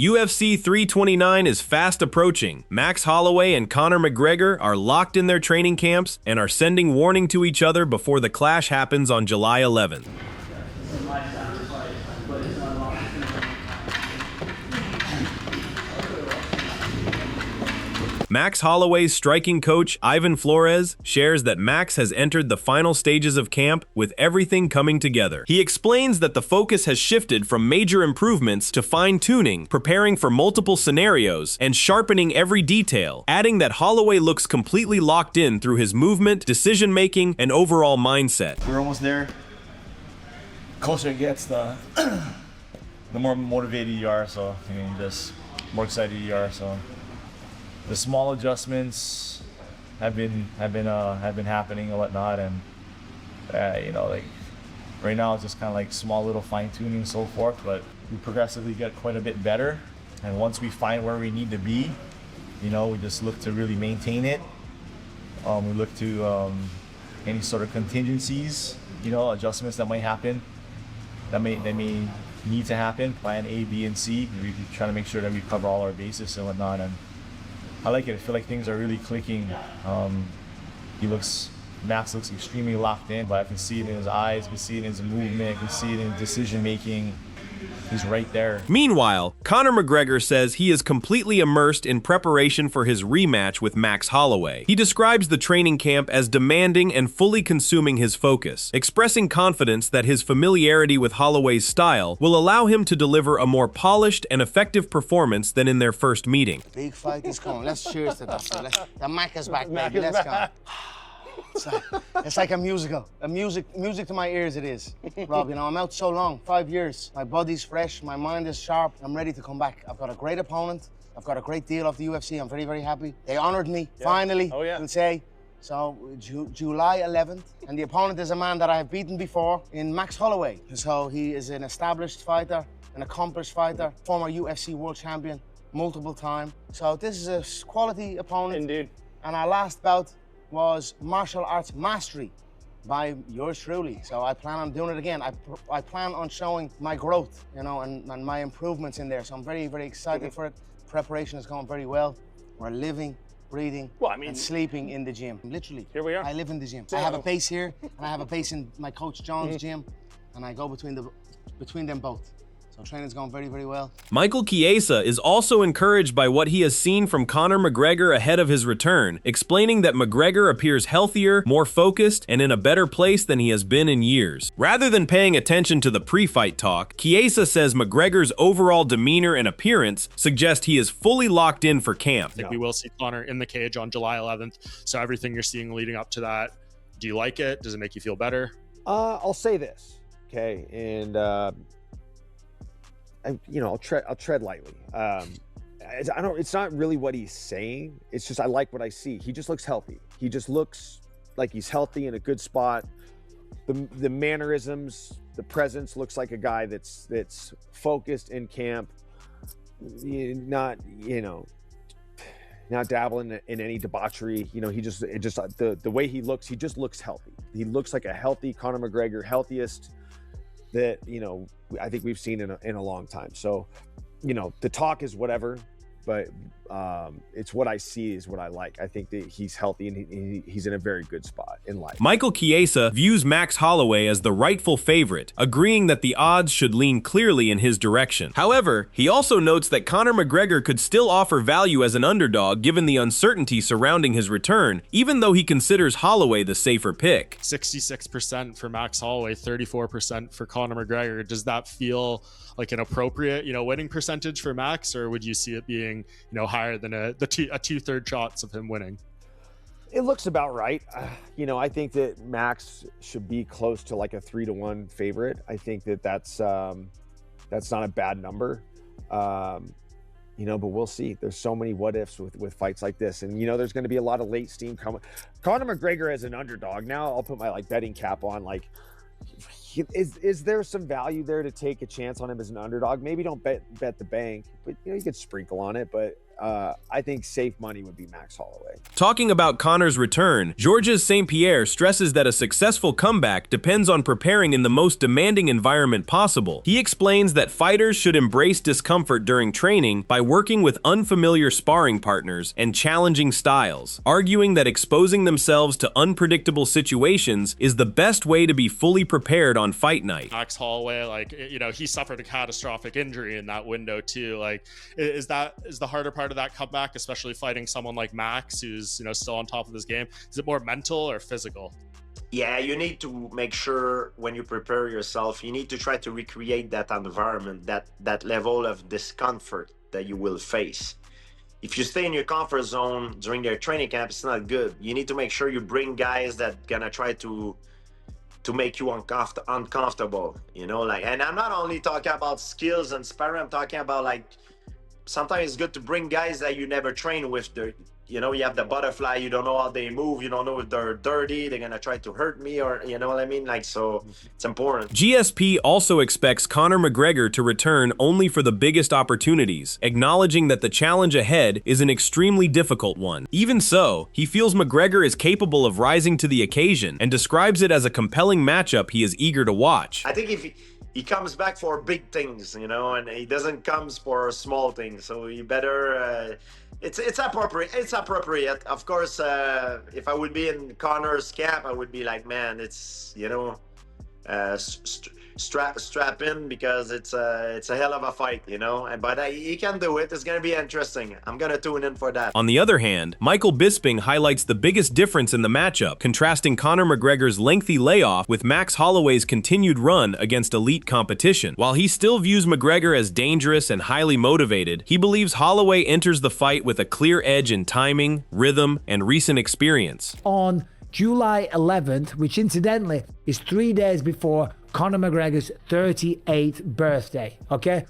UFC 329 is fast approaching. Max Holloway and Conor McGregor are locked in their training camps and are sending warning to each other before the clash happens on July 11th. Max Holloway's striking coach, Ivan Flores, shares that Max has entered the final stages of camp with everything coming together. He explains that the focus has shifted from major improvements to fine-tuning, preparing for multiple scenarios, and sharpening every detail, adding that Holloway looks completely locked in through his movement, decision-making, and overall mindset. We're almost there. Closer it gets, the more motivated you are, so I mean, just more excited you are, so. The small adjustments have been happening and whatnot, and you know, like right now it's just kind of like small little fine tuning and so forth. But we progressively get quite a bit better, and once we find where we need to be, you know, we just look to really maintain it. We look to any sort of contingencies, you know, adjustments that might happen, that may need to happen. Plan A, B, and C. We try to make sure that we cover all our bases and whatnot. And I like it. I feel like things are really clicking. Max looks extremely locked in, but I can see it in his eyes, I can see it in his movement, I can see it in decision making. He's right there. Meanwhile, Conor McGregor says he is completely immersed in preparation for his rematch with Max Holloway. He describes the training camp as demanding and fully consuming his focus, expressing confidence that his familiarity with Holloway's style will allow him to deliver a more polished and effective performance than in their first meeting. Big fight is coming. Let's cheers to that. The Mac is back, baby. Let's go. It's like a musical. Music to my ears it is. Rob, you know, I'm out so long, 5 years. My body's fresh, my mind is sharp. I'm ready to come back. I've got a great opponent. I've got a great deal off the UFC. I'm very, very happy. They honored me, finally, I'll say. So, July 11th. And the opponent is a man that I have beaten before in Max Holloway. So he is an established fighter, an accomplished fighter, former UFC world champion, multiple time. So this is a quality opponent. Indeed. And our last bout was martial arts mastery by yours truly. So I plan on doing it again. I plan on showing my growth, you know, and my improvements in there. So I'm very, very excited for it. Preparation is going very well. We're living, breathing, and sleeping in the gym. Literally. Here we are. I live in the gym. I have a base here, and I have a base in my coach John's gym, and I go between them both. So training's going very, very well. Michael Chiesa is also encouraged by what he has seen from Conor McGregor ahead of his return, explaining that McGregor appears healthier, more focused, and in a better place than he has been in years. Rather than paying attention to the pre-fight talk, Chiesa says McGregor's overall demeanor and appearance suggest he is fully locked in for camp. I think we will see Conor in the cage on July 11th. So everything you're seeing leading up to that, do you like it? Does it make you feel better? I'll say this, okay, and you know, I'll tread lightly. It's not really what he's saying. It's just I like what I see. He just looks healthy. He just looks like he's healthy in a good spot. The mannerisms, the presence looks like a guy that's focused in camp. Not dabbling in any debauchery. You know, the way he just looks healthy. He looks like a healthy Conor McGregor, healthiest that, you know, I think we've seen in a long time. So, you know, the talk is whatever, but it's what I see is what I like. I think that he's healthy and he's in a very good spot in life. Michael Chiesa views Max Holloway as the rightful favorite, agreeing that the odds should lean clearly in his direction. However, he also notes that Conor McGregor could still offer value as an underdog given the uncertainty surrounding his return, even though he considers Holloway the safer pick. 66% for Max Holloway, 34% for Conor McGregor. Does that feel like an appropriate, you know, winning percentage for Max, or would you see it being, you know, higher than a two-third shots of him winning? It looks about right. You know, I think that Max should be close to like a 3-1 favorite. I think that's not a bad number. You know, but we'll see. There's so many what ifs with fights like this, and you know, there's going to be a lot of late steam coming. Conor McGregor as an underdog. Now I'll put my like betting cap on. Like, is there some value there to take a chance on him as an underdog? Maybe don't bet the bank, but you could sprinkle on it. But I think safe money would be Max Holloway. Talking about Conor's return, Georgia's St-Pierre stresses that a successful comeback depends on preparing in the most demanding environment possible. He explains that fighters should embrace discomfort during training by working with unfamiliar sparring partners and challenging styles, arguing that exposing themselves to unpredictable situations is the best way to be fully prepared on fight night. Max Holloway, he suffered a catastrophic injury in that window too. Is the harder part of that comeback, especially fighting someone like Max, who's still on top of his game? Is it more mental or physical? Yeah, you need to make sure when you prepare yourself, you need to try to recreate that environment, that level of discomfort that you will face. If you stay in your comfort zone during their training camp, it's not good. You need to make sure you bring guys that gonna try to make you uncomfortable, and I'm not only talking about skills and sparring, I'm talking about sometimes it's good to bring guys that you never train with. You have the butterfly, you don't know how they move, you don't know if they're dirty, they're gonna try to hurt me, or you know what I mean? So it's important. GSP also expects Conor McGregor to return only for the biggest opportunities, acknowledging that the challenge ahead is an extremely difficult one. Even so, he feels McGregor is capable of rising to the occasion and describes it as a compelling matchup he is eager to watch. I think if he comes back for big things, and he doesn't come for small things, so he better it's appropriate. It's appropriate. Of course, if I would be in Conor's camp, I would be like, man, it's strap in, because it's a hell of a fight, but he can do it. It's gonna be interesting. I'm gonna tune in for that. On the other hand, Michael Bisping highlights the biggest difference in the matchup, contrasting Conor McGregor's lengthy layoff with Max Holloway's continued run against elite competition. While he still views McGregor as dangerous and highly motivated, he believes Holloway enters the fight with a clear edge in timing, rhythm, and recent experience. On July 11th, which incidentally is 3 days before Conor McGregor's 38th birthday, okay?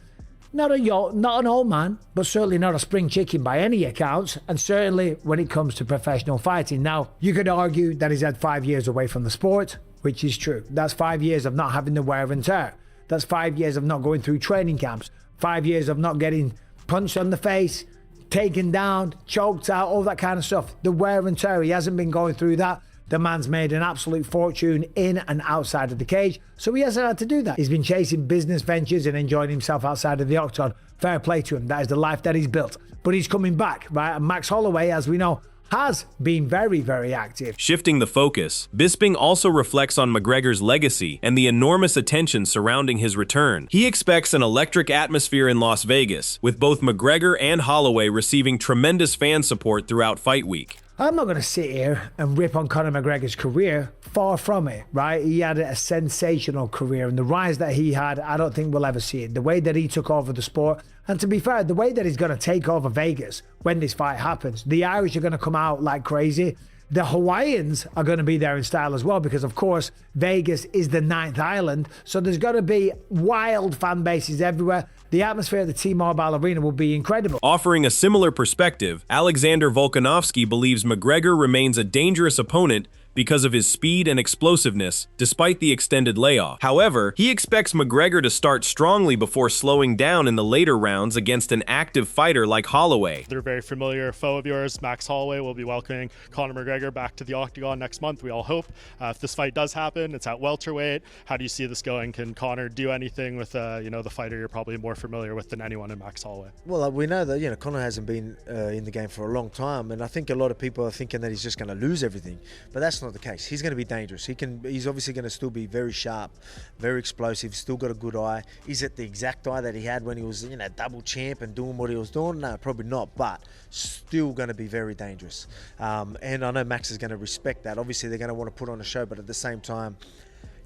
Not an old man, but certainly not a spring chicken by any accounts, and certainly when it comes to professional fighting. Now, you could argue that he's had 5 years away from the sport, which is true. That's 5 years of not having the wear and tear. That's 5 years of not going through training camps, 5 years of not getting punched on the face, taken down, choked out, all that kind of stuff. The wear and tear, he hasn't been going through that. The man's made an absolute fortune in and outside of the cage, so he hasn't had to do that. He's been chasing business ventures and enjoying himself outside of the octagon. Fair play to him. That is the life that he's built. But he's coming back, right? And Max Holloway, as we know, has been very, very active. Shifting the focus, Bisping also reflects on McGregor's legacy and the enormous attention surrounding his return. He expects an electric atmosphere in Las Vegas, with both McGregor and Holloway receiving tremendous fan support throughout Fight Week. I'm not going to sit here and rip on Conor McGregor's career. Far from it, right? He had a sensational career, and the rise that he had, I don't think we'll ever see it. The way that he took over the sport, and to be fair, the way that he's going to take over Vegas when this fight happens. The Irish are going to come out like crazy. The Hawaiians are going to be there in style as well, because of course Vegas is the 9th island, so there's going to be wild fan bases everywhere. The atmosphere at the T-Mobile Arena will be incredible. Offering a similar perspective, Alexander Volkanovski believes McGregor remains a dangerous opponent because of his speed and explosiveness, despite the extended layoff. However, he expects McGregor to start strongly before slowing down in the later rounds against an active fighter like Holloway. They're a very familiar foe of yours. Max Holloway will be welcoming Conor McGregor back to the octagon next month, we all hope. If this fight does happen, it's at welterweight. How do you see this going? Can Conor do anything with the fighter you're probably more familiar with than anyone in Max Holloway? Well, we know that Conor hasn't been in the game for a long time, and I think a lot of people are thinking that he's just going to lose everything, but that's not the case. He's going to be dangerous. He's obviously going to still be very sharp, very explosive, still got a good eye. Is it the exact eye that he had when he was double champ and doing what he was doing? No, probably not, but still going to be very dangerous. And I know Max is going to respect that. Obviously they're going to want to put on a show, but at the same time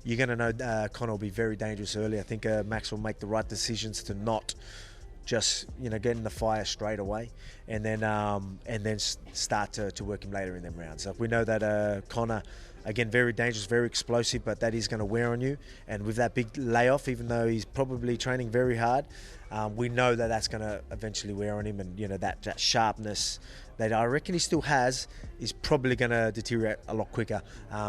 you're going to know Conor will be very dangerous early. I think Max will make the right decisions to not just get in the fire straight away, and then start to work him later in them rounds. We know that Conor, again, very dangerous, very explosive, but that is going to wear on you. And with that big layoff, even though he's probably training very hard, we know that that's going to eventually wear on him, and that sharpness that I reckon he still has is probably going to deteriorate a lot quicker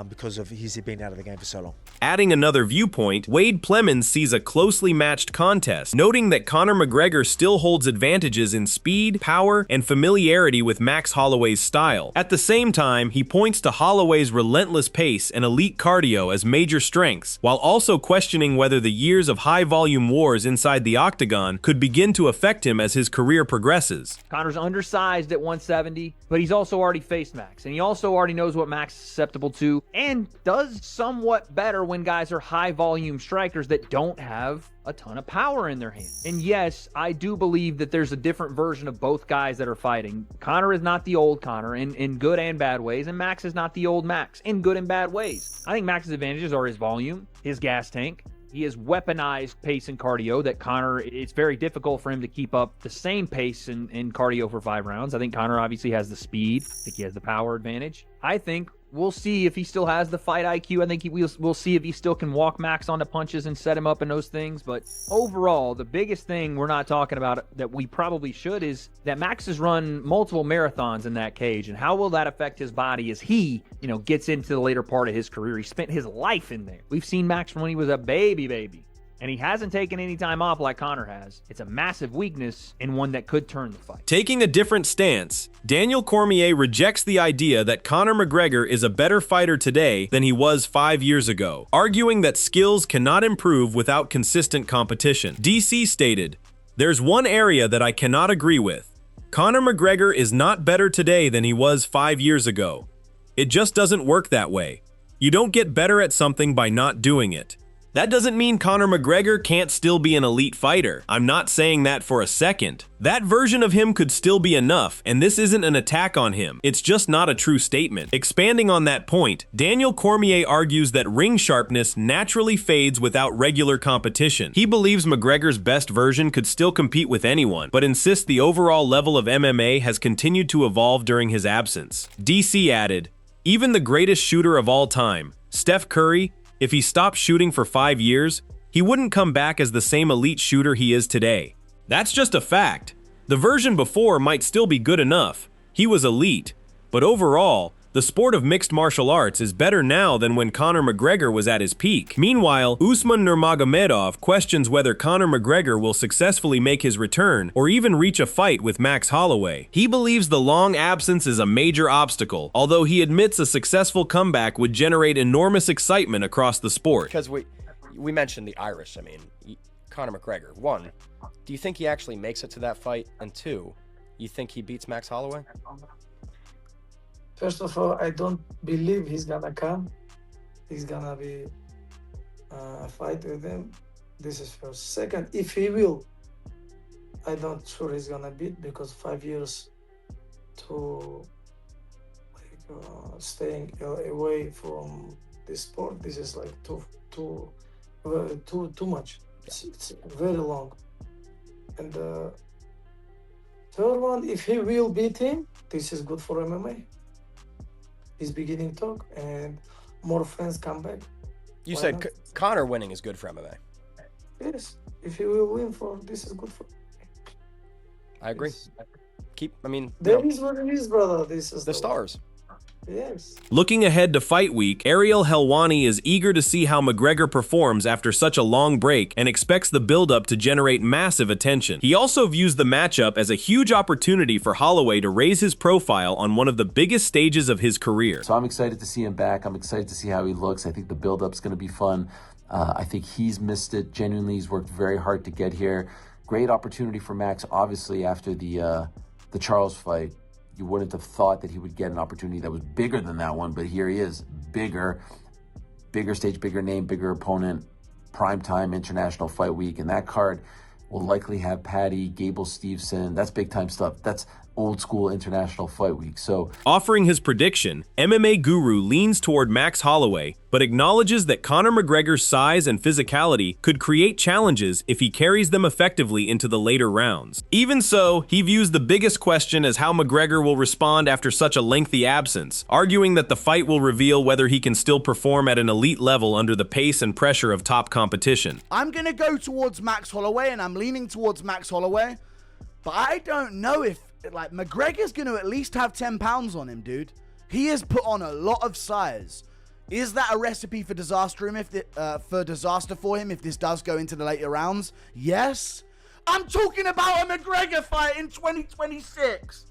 because of his being out of the game for so long. Adding another viewpoint, Wade Plemen sees a closely matched contest, noting that Conor McGregor still holds advantages in speed, power, and familiarity with Max Holloway's style. At the same time, he points to Holloway's relentless pace and elite cardio as major strengths, while also questioning whether the years of high-volume wars inside the octagon could begin to affect him as his career progresses. Conor's undersized at 170, but he's also already faced Max, and he also already knows what Max is susceptible to, and does somewhat better when guys are high-volume strikers that don't have a ton of power in their hands. And yes, I do believe that there's a different version of both guys that are fighting. Conor is not the old Conor in good and bad ways, and Max is not the old Max in good and bad ways. I think Max's advantages are his volume, his gas tank. He has weaponized pace and cardio that Conor, it's very difficult for him to keep up the same pace in cardio for 5 rounds. I think Conor obviously has the speed. I think he has the power advantage. I think we'll see if he still has the fight IQ. I think we'll see if he still can walk Max onto punches and set him up in those things. But overall, the biggest thing we're not talking about that we probably should is that Max has run multiple marathons in that cage. And how will that affect his body as he, gets into the later part of his career? He spent his life in there. We've seen Max from when he was a baby. And he hasn't taken any time off like Conor has. It's a massive weakness and one that could turn the fight. Taking a different stance, Daniel Cormier rejects the idea that Conor McGregor is a better fighter today than he was 5 years ago, arguing that skills cannot improve without consistent competition. DC stated, "There's one area that I cannot agree with. Conor McGregor is not better today than he was 5 years ago. It just doesn't work that way. You don't get better at something by not doing it. That doesn't mean Conor McGregor can't still be an elite fighter. I'm not saying that for a second. That version of him could still be enough, and this isn't an attack on him. It's just not a true statement." Expanding on that point, Daniel Cormier argues that ring sharpness naturally fades without regular competition. He believes McGregor's best version could still compete with anyone, but insists the overall level of MMA has continued to evolve during his absence. DC added, "Even the greatest shooter of all time, Steph Curry, if he stopped shooting for 5 years, he wouldn't come back as the same elite shooter he is today. That's just a fact. The version before might still be good enough. He was elite. But overall, the sport of mixed martial arts is better now than when Conor McGregor was at his peak." Meanwhile, Usman Nurmagamedov questions whether Conor McGregor will successfully make his return or even reach a fight with Max Holloway. He believes the long absence is a major obstacle, although he admits a successful comeback would generate enormous excitement across the sport. Because we mentioned the Irish. I mean, Conor McGregor. 1, do you think he actually makes it to that fight? And 2, you think he beats Max Holloway? First of all, I don't believe he's gonna come. He's gonna be a fight with him. This is first. Second, if he will, I don't sure he's gonna beat, because 5 years to staying away from this sport, this is like too much. It's very long. And third one, if he will beat him, this is good for MMA. He's beginning talk and more friends come back. You said Conor winning is good for MMA. Yes, if he will win, this is good for. I agree. Yes. There is what it is, brother. This is the stars. Yes. Looking ahead to fight week, Ariel Helwani is eager to see how McGregor performs after such a long break and expects the buildup to generate massive attention. He also views the matchup as a huge opportunity for Holloway to raise his profile on one of the biggest stages of his career. So I'm excited to see him back. I'm excited to see how he looks. I think the buildup's going to be fun. I think he's missed it. Genuinely, he's worked very hard to get here. Great opportunity for Max, obviously, after the Charles fight. You wouldn't have thought that he would get an opportunity that was bigger than that one, but here he is, bigger stage, bigger name, bigger opponent, primetime international fight week, and that card will likely have Paddy, Gable Steveson. That's big time stuff. That's old school international fight week. So, offering his prediction, MMA Guru leans toward Max Holloway, but acknowledges that Conor McGregor's size and physicality could create challenges if he carries them effectively into the later rounds. Even so, he views the biggest question as how McGregor will respond after such a lengthy absence, arguing that the fight will reveal whether he can still perform at an elite level under the pace and pressure of top competition. I'm gonna go towards Max Holloway, and I'm leaning towards Max Holloway, but I don't know if Like, McGregor's going to at least have 10 pounds on him, dude. He has put on a lot of size. Is that a recipe for disaster for him if this does go into the later rounds? Yes. I'm talking about a McGregor fight in 2026.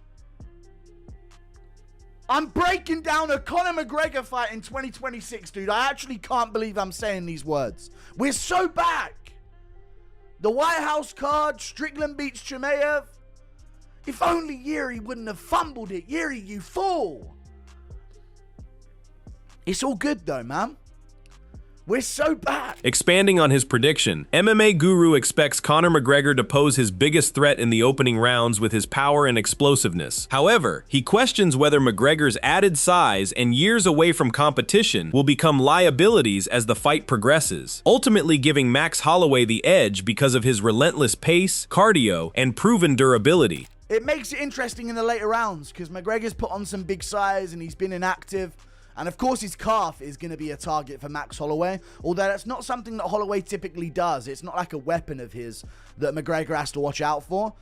I'm breaking down a Conor McGregor fight in 2026, dude. I actually can't believe I'm saying these words. We're so back. The White House card, Strickland beats Chimaev. If only Yuri wouldn't have fumbled it. Yuri, you fool. It's all good though, man. We're so back. Expanding on his prediction, MMA Guru expects Conor McGregor to pose his biggest threat in the opening rounds with his power and explosiveness. However, he questions whether McGregor's added size and years away from competition will become liabilities as the fight progresses, ultimately giving Max Holloway the edge because of his relentless pace, cardio, and proven durability. It makes it interesting in the later rounds because McGregor's put on some big size and he's been inactive. And of course his calf is going to be a target for Max Holloway, although that's not something that Holloway typically does. It's not like a weapon of his that McGregor has to watch out for.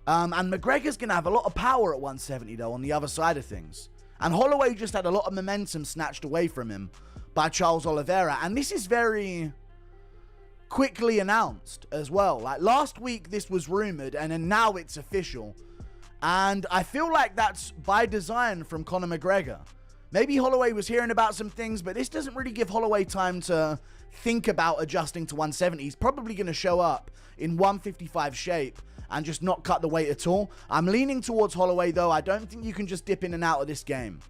And McGregor's going to have a lot of power at 170 though on the other side of things. And Holloway just had a lot of momentum snatched away from him by Charles Oliveira. And this is very quickly announced as well. Like last week this was rumored and then now it's official. And I feel like that's by design from Conor McGregor. Maybe Holloway was hearing about some things, but this doesn't really give Holloway time to think about adjusting to 170. He's probably going to show up in 155 shape and just not cut the weight at all. I'm leaning towards Holloway, though. I don't think you can just dip in and out of this game.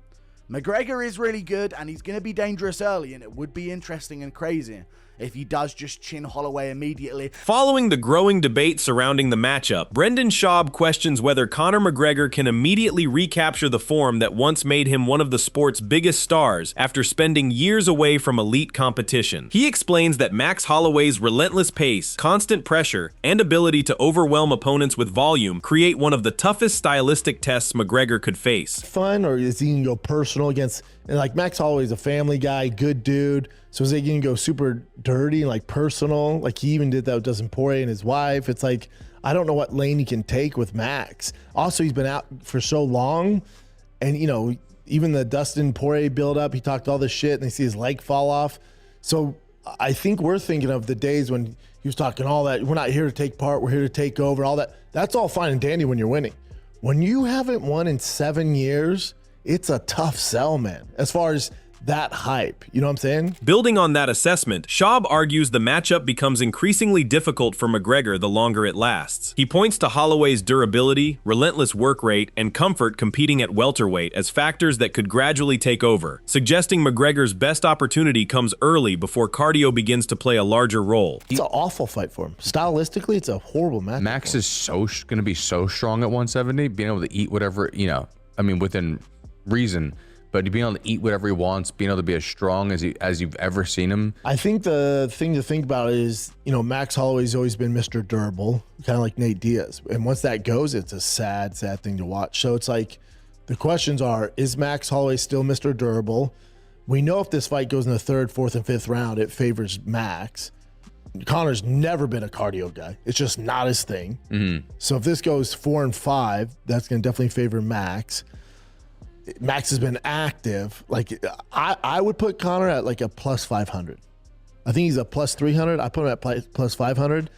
McGregor is really good, and he's going to be dangerous early, and it would be interesting and crazy if he does just chin Holloway immediately. Following the growing debate surrounding the matchup, Brendan Schaub questions whether Conor McGregor can immediately recapture the form that once made him one of the sport's biggest stars after spending years away from elite competition. He explains that Max Holloway's relentless pace, constant pressure, and ability to overwhelm opponents with volume create one of the toughest stylistic tests McGregor could face. Fun, or is he going to go personal against, and like Max Holloway's a family guy, good dude, so is he going to go super dirty and like personal? Like he even did that with Dustin Poirier and his wife. It's like, I don't know what lane he can take with Max. Also, he's been out for so long, and you know, even the Dustin Poirier buildup, he talked all this shit and they see his leg fall off. So I think we're thinking of the days when he was talking all that, we're not here to take part, we're here to take over, all that. That's all fine and dandy when you're winning. When you haven't won in 7 years, it's a tough sell, man, as far as that hype. You know what I'm saying? Building on that assessment, Schaub argues the matchup becomes increasingly difficult for McGregor the longer it lasts. He points to Holloway's durability, relentless work rate, and comfort competing at welterweight as factors that could gradually take over, suggesting McGregor's best opportunity comes early before cardio begins to play a larger role. It's an awful fight for him. Stylistically, it's a horrible match. Max is so going to be so strong at 170, being able to eat whatever, you know, I mean, within reason, but being able to eat whatever he wants, being able to be as strong as you've ever seen him. I think the thing to think about is, you know, Max Holloway's always been Mr. Durable, kind of like Nate Diaz. And once that goes, it's a sad, sad thing to watch. So it's like, the questions are, is Max Holloway still Mr. Durable? We know if this fight goes in the 3rd, 4th, and 5th round, it favors Max. Conor's never been a cardio guy. It's just not his thing. Mm-hmm. So if this goes 4 and 5, that's going to definitely favor Max. Max has been active. Like I would put Conor at like a plus 500. I think he's a plus 300. I put him at plus 500.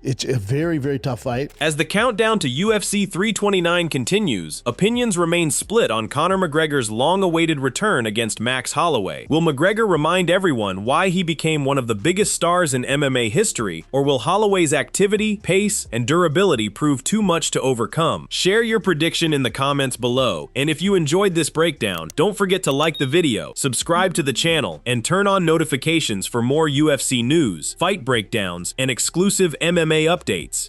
It's a very, very tough fight. As the countdown to UFC 329 continues, opinions remain split on Conor McGregor's long-awaited return against Max Holloway. Will McGregor remind everyone why he became one of the biggest stars in MMA history, or will Holloway's activity, pace, and durability prove too much to overcome? Share your prediction in the comments below, and if you enjoyed this breakdown, don't forget to like the video, subscribe to the channel, and turn on notifications for more UFC news, fight breakdowns, and exclusive MMA updates.